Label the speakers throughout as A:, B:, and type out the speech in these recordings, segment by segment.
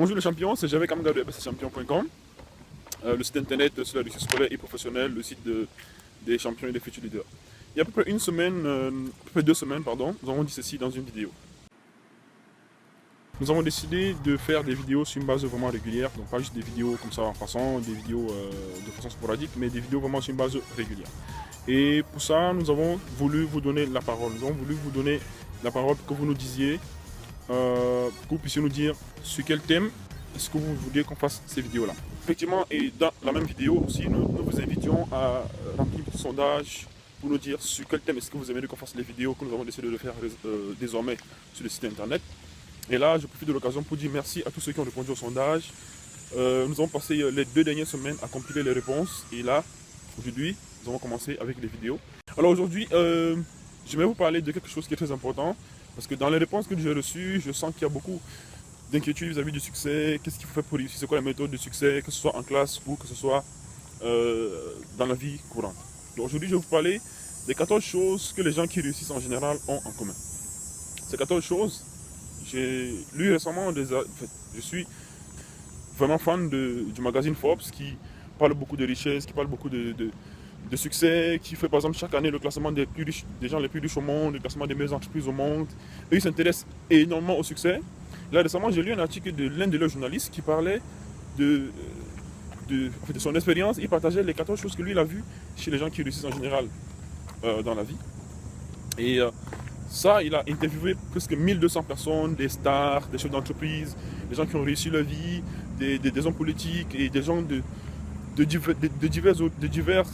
A: Bonjour les champions, c'est Javé Kamga de abcchampion.com, le site internet sur la réussite scolaire et professionnelle, le site des champions et des futurs leaders. Il y a à peu près une semaine, à peu près 2 semaines, pardon, nous avons dit ceci dans une vidéo. Nous avons décidé de faire des vidéos sur une base vraiment régulière, donc pas juste des vidéos comme ça en passant, des vidéos de façon sporadique, mais des vidéos vraiment sur une base régulière. Et pour ça, nous avons voulu vous donner la parole. Nous avons voulu vous donner la parole pour que vous nous disiez, que vous puissiez nous dire sur quel thème est-ce que vous vouliez qu'on fasse ces vidéos-là. Effectivement, et dans la même vidéo aussi, nous vous invitions à remplir un petit sondage pour nous dire sur quel thème est-ce que vous aimeriez qu'on fasse les vidéos que nous avons décidé de faire désormais sur le site internet. Et là, je profite de l'occasion pour dire merci à tous ceux qui ont répondu au sondage. Nous avons passé les 2 dernières semaines à compiler les réponses. Et là, aujourd'hui, nous allons commencer avec les vidéos. Alors aujourd'hui, je vais vous parler de quelque chose qui est très important. Parce que dans les réponses que j'ai reçues, je sens qu'il y a beaucoup d'inquiétudes vis-à-vis du succès. Qu'est-ce qu'il faut faire pour réussir? C'est quoi la méthode de succès? Que ce soit en classe ou que ce soit dans la vie courante. Donc aujourd'hui, je vais vous parler des 14 choses que les gens qui réussissent en général ont en commun. Ces 14 choses, j'ai lu récemment, je suis vraiment fan du magazine Forbes qui parle beaucoup de richesse, qui parle beaucoup de succès, qui fait par exemple chaque année le classement des gens les plus riches au monde, le classement des meilleures entreprises au monde. Et ils s'intéressent énormément au succès. Là récemment, j'ai lu un article de l'un de leurs journalistes qui parlait de son expérience. Il partageait les 14 choses que lui il a vues chez les gens qui réussissent en général dans la vie. Et ça, il a interviewé presque 1200 personnes, des stars, des chefs d'entreprise, des gens qui ont réussi leur vie, des hommes politiques et des gens de divers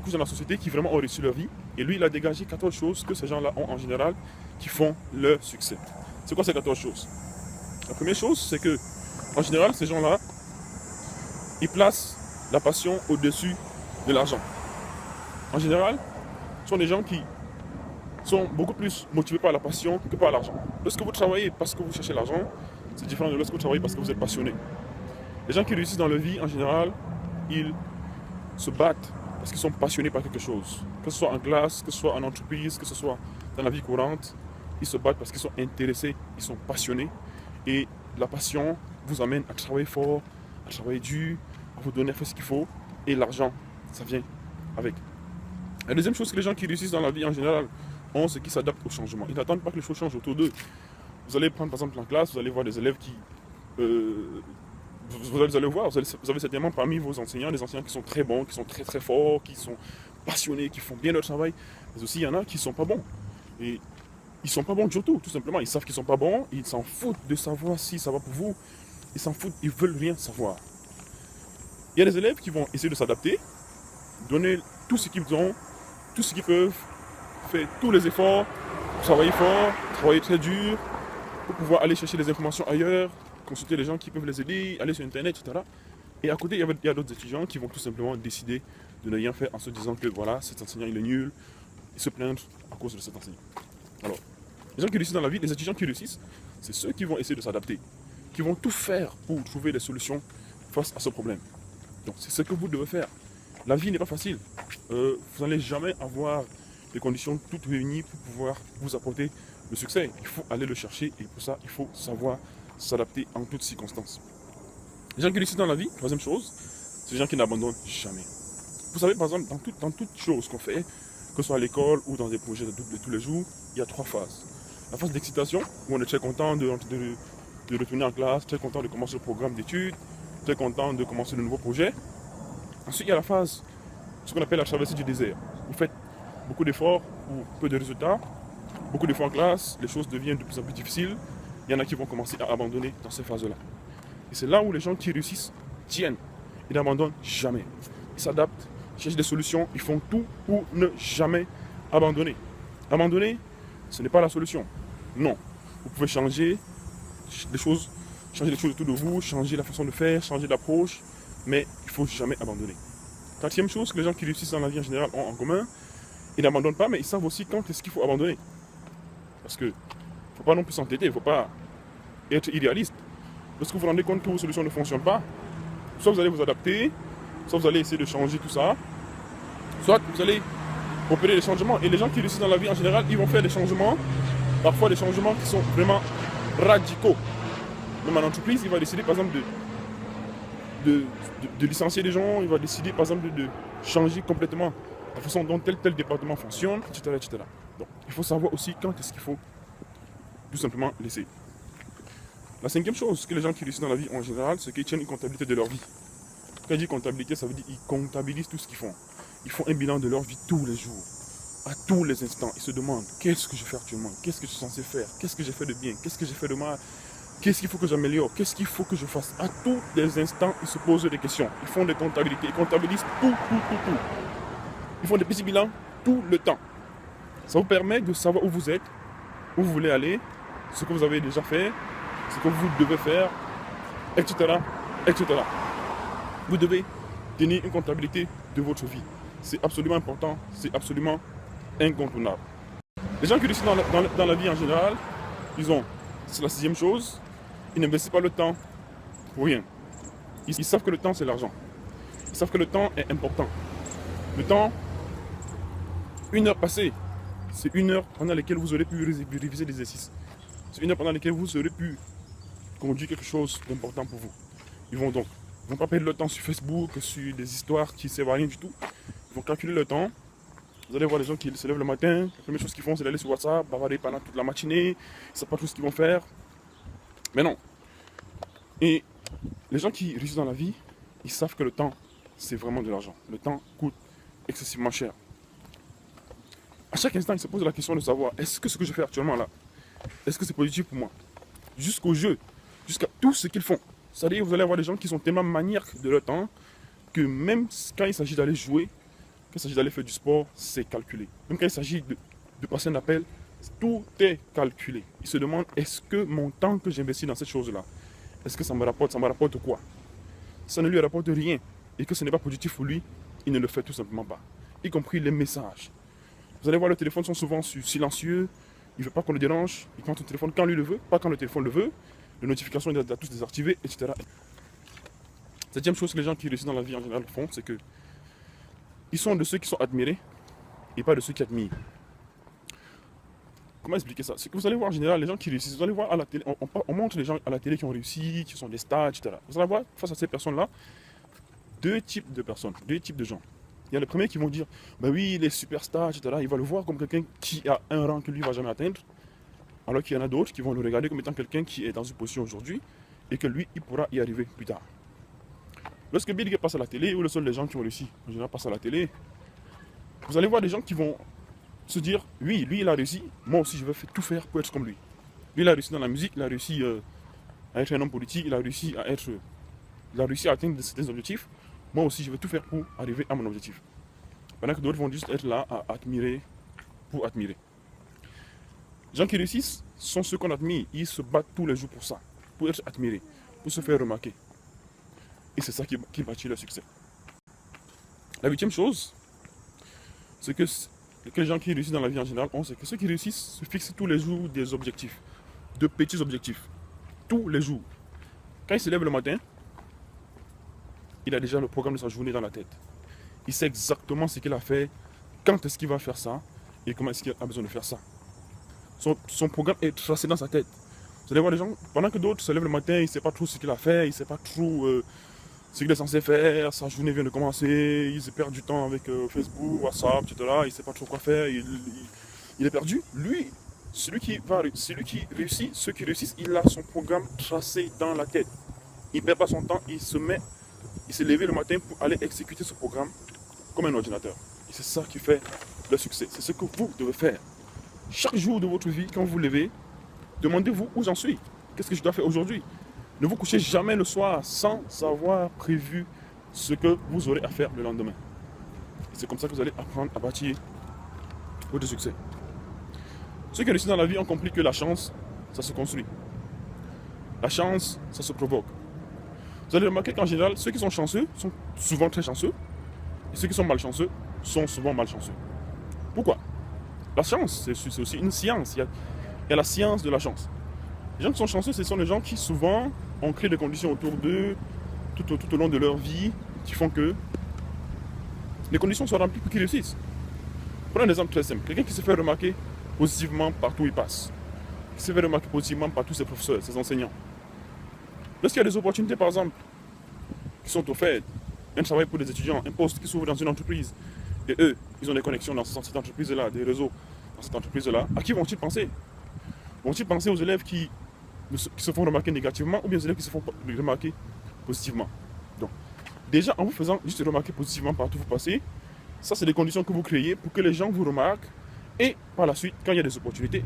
A: couches dans la société qui vraiment ont réussi leur vie. Et lui, il a dégagé 14 choses que ces gens-là ont en général qui font leur succès. C'est quoi ces 14 choses? La première chose, c'est que, en général, ces gens-là, ils placent la passion au-dessus de l'argent. En général, ce sont des gens qui sont beaucoup plus motivés par la passion que par l'argent. Lorsque vous travaillez parce que vous cherchez l'argent, c'est différent de lorsque vous travaillez parce que vous êtes passionné. Les gens qui réussissent dans leur vie, en général, ils se battent parce qu'ils sont passionnés par quelque chose. Que ce soit en classe, que ce soit en entreprise, que ce soit dans la vie courante, ils se battent parce qu'ils sont intéressés, ils sont passionnés. Et la passion vous amène à travailler fort, à travailler dur, à vous donner à faire ce qu'il faut. Et l'argent, ça vient avec. La deuxième chose que les gens qui réussissent dans la vie, en général, ont, c'est qu'ils s'adaptent au changement. Ils n'attendent pas que les choses changent autour d'eux. Vous allez prendre par exemple en classe, vous allez voir des élèves qui... vous allez voir, vous avez certainement parmi vos enseignants, des enseignants qui sont très bons, qui sont très très forts, qui sont passionnés, qui font bien leur travail. Mais aussi il y en a qui ne sont pas bons. Et ils ne sont pas bons du tout simplement. Ils savent qu'ils ne sont pas bons, ils s'en foutent de savoir si ça va pour vous. Ils s'en foutent, ils ne veulent rien savoir. Il y a des élèves qui vont essayer de s'adapter, donner tout ce qu'ils ont, tout ce qu'ils peuvent, faire tous les efforts, travailler fort, travailler très dur, pour pouvoir aller chercher des informations ailleurs, consulter les gens qui peuvent les aider, aller sur internet, etc. Et à côté, il y a d'autres étudiants qui vont tout simplement décider de ne rien faire en se disant que voilà, cet enseignant il est nul, et se plaindre à cause de cet enseignant. Alors, les gens qui réussissent dans la vie, les étudiants qui réussissent, c'est ceux qui vont essayer de s'adapter, qui vont tout faire pour trouver des solutions face à ce problème. Donc c'est ce que vous devez faire. La vie n'est pas facile. Vous n'allez jamais avoir les conditions toutes réunies pour pouvoir vous apporter le succès. Il faut aller le chercher et pour ça, il faut savoir s'adapter en toutes circonstances. Les gens qui réussissent dans la vie, troisième chose, c'est les gens qui n'abandonnent jamais. Vous savez, par exemple, dans toute chose qu'on fait, que ce soit à l'école ou dans des projets de tous les jours, il y a 3 phases. La phase d'excitation, où on est très content de retourner en classe, très content de commencer le programme d'études, très content de commencer de nouveaux projets. Ensuite, il y a la phase, ce qu'on appelle la traversée du désert. Vous faites beaucoup d'efforts pour peu de résultats, beaucoup d'efforts en classe, les choses deviennent de plus en plus difficiles. Il y en a qui vont commencer à abandonner dans ces phases-là. Et c'est là où les gens qui réussissent tiennent. Ils n'abandonnent jamais. Ils s'adaptent, cherchent des solutions, ils font tout pour ne jamais abandonner. Abandonner, ce n'est pas la solution. Non. Vous pouvez changer les choses autour de vous, changer la façon de faire, changer d'approche, mais il ne faut jamais abandonner. Quatrième chose que les gens qui réussissent dans la vie en général ont en commun, ils n'abandonnent pas, mais ils savent aussi quand est-ce qu'il faut abandonner. Parce que ne faut pas non plus s'entêter, il ne faut pas être idéaliste. Lorsque vous vous rendez compte que vos solutions ne fonctionnent pas, soit vous allez vous adapter, soit vous allez essayer de changer tout ça, soit vous allez opérer des changements. Et les gens qui réussissent dans la vie en général, ils vont faire des changements, parfois des changements qui sont vraiment radicaux. Même en entreprise, il va décider par exemple de, de licencier des gens, il va décider par exemple de changer complètement la façon dont tel département fonctionne, etc., etc. Donc, il faut savoir aussi quand est-ce qu'il faut tout simplement laisser. La cinquième chose que les gens qui réussissent dans la vie en général, c'est qu'ils tiennent une comptabilité de leur vie. Quand je dis comptabilité, ça veut dire qu'ils comptabilisent tout ce qu'ils font. Ils font un bilan de leur vie tous les jours, à tous les instants. Ils se demandent, qu'est-ce que je fais actuellement? Qu'est-ce que je suis censé faire? Qu'est-ce que j'ai fait de bien? Qu'est-ce que j'ai fait de mal? Qu'est-ce qu'il faut que j'améliore? Qu'est-ce qu'il faut que je fasse? À tous les instants, ils se posent des questions. Ils font des comptabilités. Ils comptabilisent tout. Ils font des petits bilans tout le temps. Ça vous permet de savoir où vous êtes, où vous voulez aller, ce que vous avez déjà fait, ce que vous devez faire, etc., etc. Vous devez tenir une comptabilité de votre vie. C'est absolument important, c'est absolument incontournable. Les gens qui réussissent dans la vie en général, c'est la sixième chose, ils n'investissent pas le temps pour rien. Ils savent que le temps, c'est l'argent. Ils savent que le temps est important. Le temps, une heure passée, c'est une heure pendant laquelle vous aurez pu réviser l'exercice. C'est une heure pendant laquelle vous aurez pu conduire quelque chose d'important pour vous. Ils vont pas perdre le temps sur Facebook, sur des histoires qui ne servent à rien du tout. Ils vont calculer le temps. Vous allez voir les gens qui se lèvent le matin, la première chose qu'ils font, c'est d'aller sur WhatsApp, bavarder pendant toute la matinée. Ils ne savent pas tout ce qu'ils vont faire. Mais non. Et les gens qui réussissent dans la vie, ils savent que le temps, c'est vraiment de l'argent. Le temps coûte excessivement cher. À chaque instant, ils se posent la question de savoir, est-ce que ce que je fais actuellement là, est-ce que c'est positif pour moi? Jusqu'au jeu, jusqu'à tout ce qu'ils font. C'est-à-dire, vous allez avoir des gens qui sont tellement maniaques de leur temps que même quand il s'agit d'aller jouer, quand il s'agit d'aller faire du sport, c'est calculé. Même quand il s'agit de passer un appel, tout est calculé. Ils se demandent, est-ce que mon temps que j'investis dans cette chose-là, est-ce que ça me rapporte quoi? Si ça ne lui rapporte rien et que ce n'est pas positif pour lui, il ne le fait tout simplement pas. Y compris les messages. Vous allez voir, le téléphone sont souvent silencieux, il ne veut pas qu'on le dérange, il prend ton téléphone quand lui le veut, pas quand le téléphone le veut, les notifications, il a tous désactivées, etc. Septième chose que les gens qui réussissent dans la vie en général font, c'est que ils sont de ceux qui sont admirés et pas de ceux qui admirent. Comment expliquer ça? C'est que vous allez voir en général les gens qui réussissent, vous allez voir à la télé, on montre les gens à la télé qui ont réussi, qui sont des stars, etc. Vous allez voir face à ces personnes-là, deux types de personnes, deux types de gens. Il y a les premiers qui vont dire, ben oui, les superstars, etc. Il va le voir comme quelqu'un qui a un rang que lui ne va jamais atteindre. Alors qu'il y en a d'autres qui vont le regarder comme étant quelqu'un qui est dans une position aujourd'hui et que lui, il pourra y arriver plus tard. Lorsque Bill Gates passe à la télé, ou le seul des gens qui ont réussi, en général, passent à la télé, vous allez voir des gens qui vont se dire, oui, lui, il a réussi, moi aussi, je vais tout faire pour être comme lui. Lui, il a réussi dans la musique, il a réussi à être un homme politique, il a réussi à atteindre certains objectifs. Moi aussi, je vais tout faire pour arriver à mon objectif. Pendant que d'autres vont juste être là à admirer pour admirer. Les gens qui réussissent sont ceux qu'on admire. Ils se battent tous les jours pour ça, pour être admirés, pour se faire remarquer. Et c'est ça qui bâtit le succès. La huitième chose, c'est que les gens qui réussissent dans la vie en général c'est que ceux qui réussissent se fixent tous les jours des objectifs, de petits objectifs, tous les jours. Quand il se lève le matin, il a déjà le programme de sa journée dans la tête. Il sait exactement ce qu'il a fait, quand est-ce qu'il va faire ça, et comment est-ce qu'il a besoin de faire ça. Son programme est tracé dans sa tête. Vous allez voir les gens, pendant que d'autres se lèvent le matin, il ne sait pas trop ce qu'il a fait, il ne sait pas trop ce qu'il est censé faire, sa journée vient de commencer, il se perd du temps avec Facebook, WhatsApp, etc. Il ne sait pas trop quoi faire, il est perdu. Lui, celui qui réussit, ceux qui réussissent, il a son programme tracé dans la tête. Il ne perd pas son temps, il s'est levé le matin pour aller exécuter ce programme comme un ordinateur. Et c'est ça qui fait le succès. C'est ce que vous devez faire. Chaque jour de votre vie, quand vous vous levez, demandez-vous où j'en suis. Qu'est-ce que je dois faire aujourd'hui? Ne vous couchez jamais le soir sans avoir prévu ce que vous aurez à faire le lendemain. C'est comme ça que vous allez apprendre à bâtir votre succès. Ceux qui réussissent dans la vie ont compris que la chance, ça se construit. La chance, ça se provoque. Vous allez remarquer qu'en général, ceux qui sont chanceux sont souvent très chanceux. Et ceux qui sont malchanceux sont souvent malchanceux. Pourquoi? La chance, c'est aussi une science. Il y a la science de la chance. Les gens qui sont chanceux, ce sont les gens qui souvent ont créé des conditions autour d'eux tout au long de leur vie qui font que les conditions sont remplies pour qu'ils réussissent. Prenons un exemple très simple. Quelqu'un qui se fait remarquer positivement partout où il passe. Qui se fait remarquer positivement par tous ses professeurs, ses enseignants. Lorsqu'il y a des opportunités, par exemple, qui sont offertes, un travail pour des étudiants, un poste qui s'ouvre dans une entreprise, et eux, ils ont des connexions dans cette entreprise-là, des réseaux dans cette entreprise-là, à qui vont-ils penser? Vont-ils penser aux élèves qui se font remarquer négativement ou bien aux élèves qui se font remarquer positivement? Donc, déjà, en vous faisant juste remarquer positivement partout où vous passez, ça, c'est des conditions que vous créez pour que les gens vous remarquent et par la suite, quand il y a des opportunités,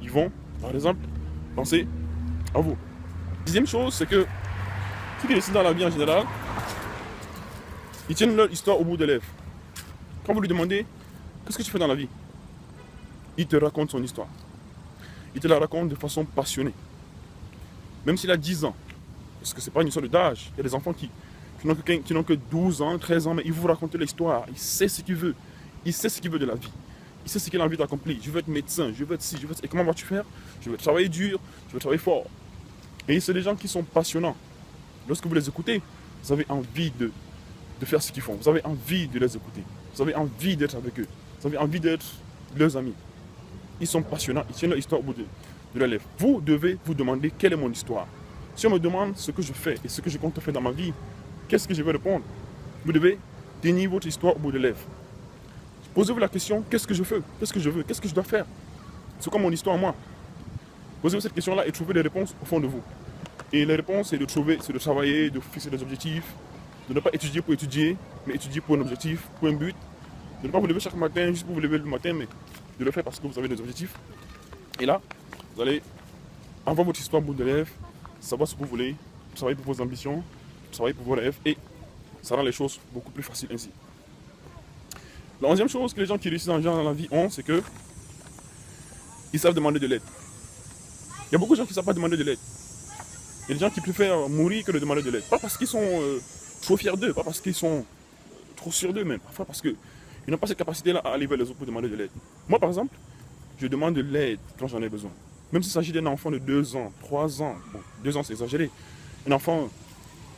A: ils vont, par exemple, penser à vous. Deuxième chose, c'est que ceux qui décident dans la vie en général, ils tiennent leur histoire au bout des lèvres. Quand vous lui demandez, qu'est-ce que tu fais dans la vie? Il te raconte son histoire. Il te la raconte de façon passionnée. Même s'il a 10 ans. Parce que ce n'est pas une histoire d'âge. Il y a des enfants qui n'ont que 12 ans, 13 ans, mais ils vous racontent l'histoire. Il sait ce qu'il veut. Il sait ce qu'il veut de la vie. Il sait ce qu'il a envie d'accomplir. Je veux être médecin, je veux être ci, je veux être... Et comment vas-tu faire? Je veux travailler dur, je veux travailler fort. Et c'est des gens qui sont passionnants. Lorsque vous les écoutez, vous avez envie de faire ce qu'ils font. Vous avez envie de les écouter. Vous avez envie d'être avec eux. Vous avez envie d'être leurs amis. Ils sont passionnants, ils tiennent leur histoire au bout de la lèvre. Vous devez vous demander quelle est mon histoire. Si on me demande ce que je fais et ce que je compte faire dans ma vie, qu'est-ce que je vais répondre? Vous devez tenir votre histoire au bout de lèvres. Posez-vous la question, qu'est-ce que je fais? Qu'est-ce que je veux? Qu'est-ce que je dois faire? C'est quoi mon histoire, moi? Posez-vous cette question-là et trouvez des réponses au fond de vous. Et les réponses, c'est de travailler, de fixer des objectifs, de ne pas étudier pour étudier, mais étudier pour un objectif, pour un but. De ne pas vous lever chaque matin juste pour vous lever le matin, mais de le faire parce que vous avez des objectifs. Et là, vous allez avoir votre histoire au bout de lèvres, savoir ce que vous voulez, travailler pour vos ambitions, travailler pour vos rêves, et ça rend les choses beaucoup plus faciles ainsi. La 11e chose que les gens qui réussissent dans la vie ont, c'est que ils savent demander de l'aide. Il y a beaucoup de gens qui ne savent pas demander de l'aide. Il y a des gens qui préfèrent mourir que de demander de l'aide. Pas parce qu'ils sont trop fiers d'eux, pas parce qu'ils sont trop sûrs d'eux même, parfois parce qu'ils n'ont pas cette capacité-là à aller vers les autres pour demander de l'aide. Moi, par exemple, je demande de l'aide quand j'en ai besoin. Même s'il s'agit d'un enfant de 2 ans, 3 ans, bon, 2 ans c'est exagéré, un enfant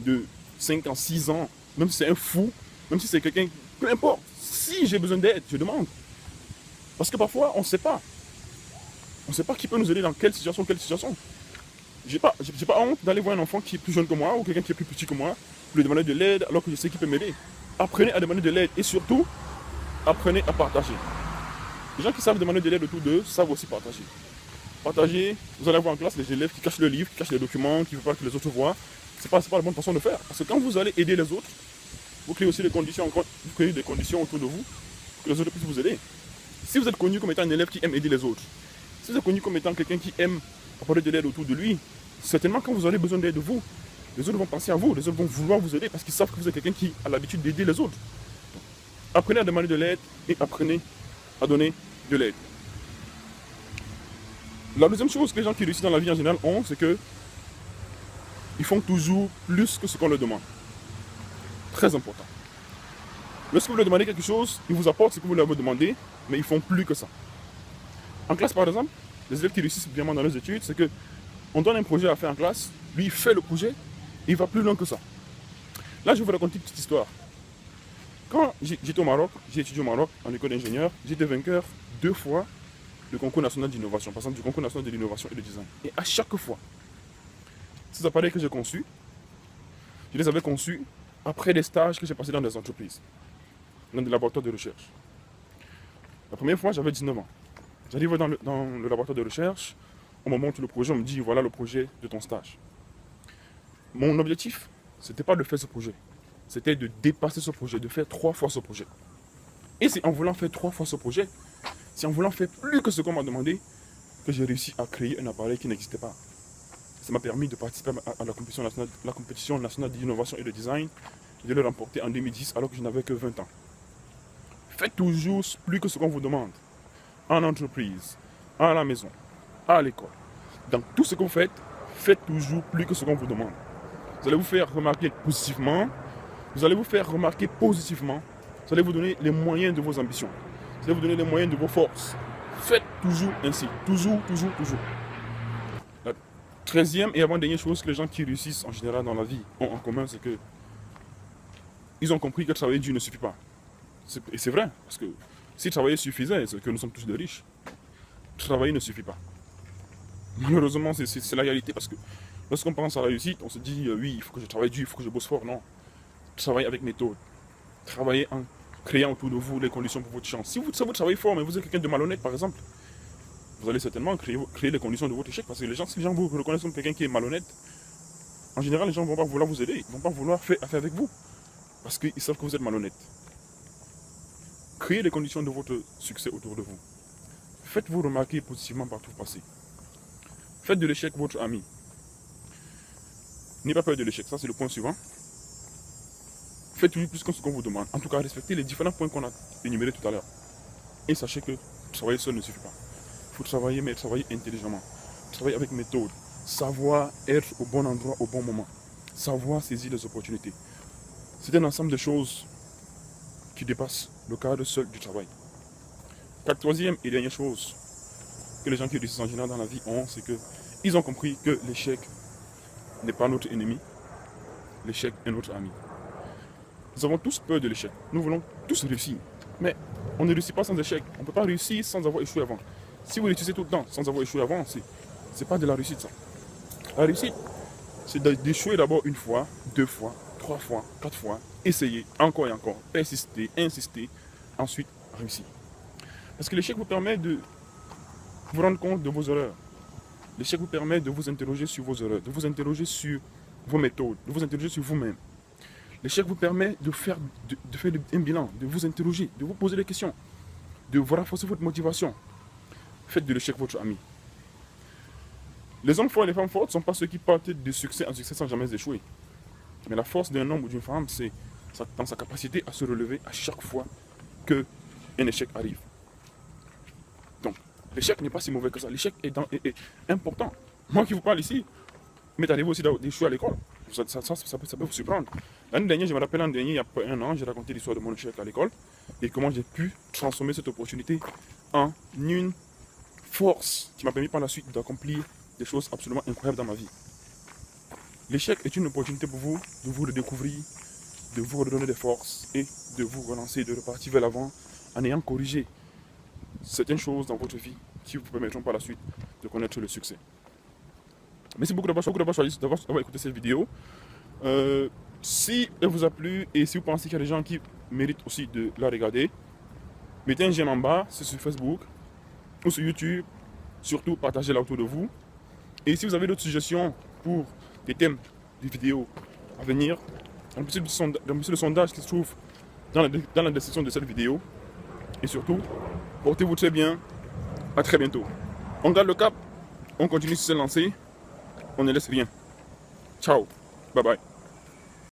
A: de 5 ans, 6 ans, même si c'est un fou, même si c'est quelqu'un, peu importe, si j'ai besoin d'aide, je demande. Parce que parfois, on ne sait pas. On ne sait pas qui peut nous aider dans quelle situation, J'ai pas honte d'aller voir un enfant qui est plus jeune que moi ou quelqu'un qui est plus petit que moi pour lui demander de l'aide alors que je sais qu'il peut m'aider. Apprenez à demander de l'aide et surtout, apprenez à partager. Les gens qui savent demander de l'aide autour d'eux savent aussi partager. Partager, vous allez voir en classe les élèves qui cachent le livre, qui cachent les documents, qui ne veulent pas que les autres voient. C'est pas la bonne façon de faire. Parce que quand vous allez aider les autres, vous créez aussi des conditions, autour de vous pour que les autres puissent vous aider. Si vous êtes connu comme étant un élève qui aime aider les autres, si vous êtes connu comme étant quelqu'un qui aime apporter de l'aide autour de lui, certainement quand vous aurez besoin d'aide de vous, les autres vont penser à vous, les autres vont vouloir vous aider parce qu'ils savent que vous êtes quelqu'un qui a l'habitude d'aider les autres. Apprenez à demander de l'aide et apprenez à donner de l'aide. La deuxième chose que les gens qui réussissent dans la vie en général ont, c'est que ils font toujours plus que ce qu'on leur demande. Très important. Lorsque vous leur demandez quelque chose, ils vous apportent ce que vous leur demandez, mais ils font plus que ça. En classe, par exemple, les élèves qui réussissent bien dans leurs études, c'est que on donne un projet à faire en classe, lui il fait le projet, et il va plus loin que ça. Là, je vais vous raconter une petite histoire. Quand j'étais au Maroc, j'ai étudié au Maroc en école d'ingénieur, j'étais vainqueur 2 fois du concours national d'innovation, par exemple du concours national de l'innovation et du design. Et à chaque fois, ces appareils que j'ai conçus, je les avais conçus après des stages que j'ai passés dans des entreprises, dans des laboratoires de recherche. La première fois, j'avais 19 ans. J'arrive dans le laboratoire de recherche, on me montre le projet, on me dit voilà le projet de ton stage. Mon objectif, c'était pas de faire ce projet, c'était de dépasser ce projet, de faire 3 fois ce projet. Et c'est en voulant faire 3 fois ce projet, c'est en voulant faire plus que ce qu'on m'a demandé, que j'ai réussi à créer un appareil qui n'existait pas. Ça m'a permis de participer à la compétition nationale d'innovation et de design, et de le remporter en 2010 alors que je n'avais que 20 ans. Faites toujours plus que ce qu'on vous demande. En entreprise, à la maison, à l'école. Dans tout ce que vous faites, faites toujours plus que ce qu'on vous demande. Vous allez vous faire remarquer positivement, vous allez vous faire remarquer positivement, vous allez vous donner les moyens de vos ambitions, vous allez vous donner les moyens de vos forces. Faites toujours ainsi, toujours. La 13e et avant-dernière chose que les gens qui réussissent en général dans la vie ont en commun, c'est que ils ont compris que travailler dur ne suffit pas. Et c'est vrai, parce que si travailler suffisait, c'est que nous sommes tous des riches. Travailler ne suffit pas. Malheureusement, c'est la réalité parce que lorsqu'on pense à la réussite, on se dit oui, il faut que je travaille dur, il faut que je bosse fort. Non, travaillez avec méthode. Travaillez en créant autour de vous les conditions pour votre chance. Si vous travaillez fort, mais vous êtes quelqu'un de malhonnête, par exemple, vous allez certainement créer les conditions de votre échec parce que si les gens vous reconnaissent comme quelqu'un qui est malhonnête, en général, les gens ne vont pas vouloir vous aider, ils ne vont pas vouloir faire affaire avec vous parce qu'ils savent que vous êtes malhonnête. Créez les conditions de votre succès autour de vous. Faites-vous remarquer positivement par tout passé. Faites de l'échec votre ami. N'ayez pas peur de l'échec, ça c'est le point suivant. Faites-lui plus que ce qu'on vous demande. En tout cas, respectez les différents points qu'on a énumérés tout à l'heure. Et sachez que travailler seul ne suffit pas. Il faut travailler, mais travailler intelligemment. Travailler avec méthode. Savoir être au bon endroit au bon moment. Savoir saisir les opportunités. C'est un ensemble de choses qui dépassent le cadre seul du travail. Troisième et dernière chose que les gens qui réussissent en général dans la vie ont, c'est qu'ils ont compris que l'échec n'est pas notre ennemi. L'échec est notre ami. Nous avons tous peur de l'échec. Nous voulons tous réussir. Mais on ne réussit pas sans échec. On ne peut pas réussir sans avoir échoué avant. Si vous réussissez tout le temps sans avoir échoué avant, c'est pas de la réussite ça. La réussite, c'est d'échouer d'abord une fois, 2 fois, 3 fois, 4 fois, essayer encore et encore, persister, insister, ensuite réussir. Parce que l'échec vous permet de vous rendre compte de vos erreurs. L'échec vous permet de vous interroger sur vos erreurs, de vous interroger sur vos méthodes, de vous interroger sur vous-même. L'échec vous permet de faire un bilan, de vous interroger, de vous poser des questions, de vous renforcer votre motivation. Faites de l'échec votre ami. Les hommes forts et les femmes fortes ne sont pas ceux qui partent de succès en succès sans jamais échouer. Mais la force d'un homme ou d'une femme, c'est dans sa capacité à se relever à chaque fois qu'un échec arrive. Donc, l'échec n'est pas si mauvais que ça. L'échec est important. Moi qui vous parle ici, m'est arrivé aussi d'échouer à l'école. Ça peut vous surprendre. L'année dernière, je me rappelle, il y a un an, j'ai raconté l'histoire de mon échec à l'école et comment j'ai pu transformer cette opportunité en une force qui m'a permis par la suite d'accomplir des choses absolument incroyables dans ma vie. L'échec est une opportunité pour vous de vous redécouvrir, de vous redonner des forces et de vous relancer, de repartir vers l'avant en ayant corrigé certaines choses dans votre vie qui vous permettront par la suite de connaître le succès. Merci beaucoup d'avoir écouté cette vidéo. Si elle vous a plu et si vous pensez qu'il y a des gens qui méritent aussi de la regarder, mettez un j'aime en bas, c'est sur Facebook ou sur YouTube. Surtout, partagez-la autour de vous. Et si vous avez d'autres suggestions pour des thèmes de vidéos à venir, remplissez le sondage qui se trouve dans la description de cette vidéo. Et surtout, portez-vous très bien. À très bientôt. On garde le cap, on continue sur cette lancée, on ne laisse rien. Ciao, bye bye.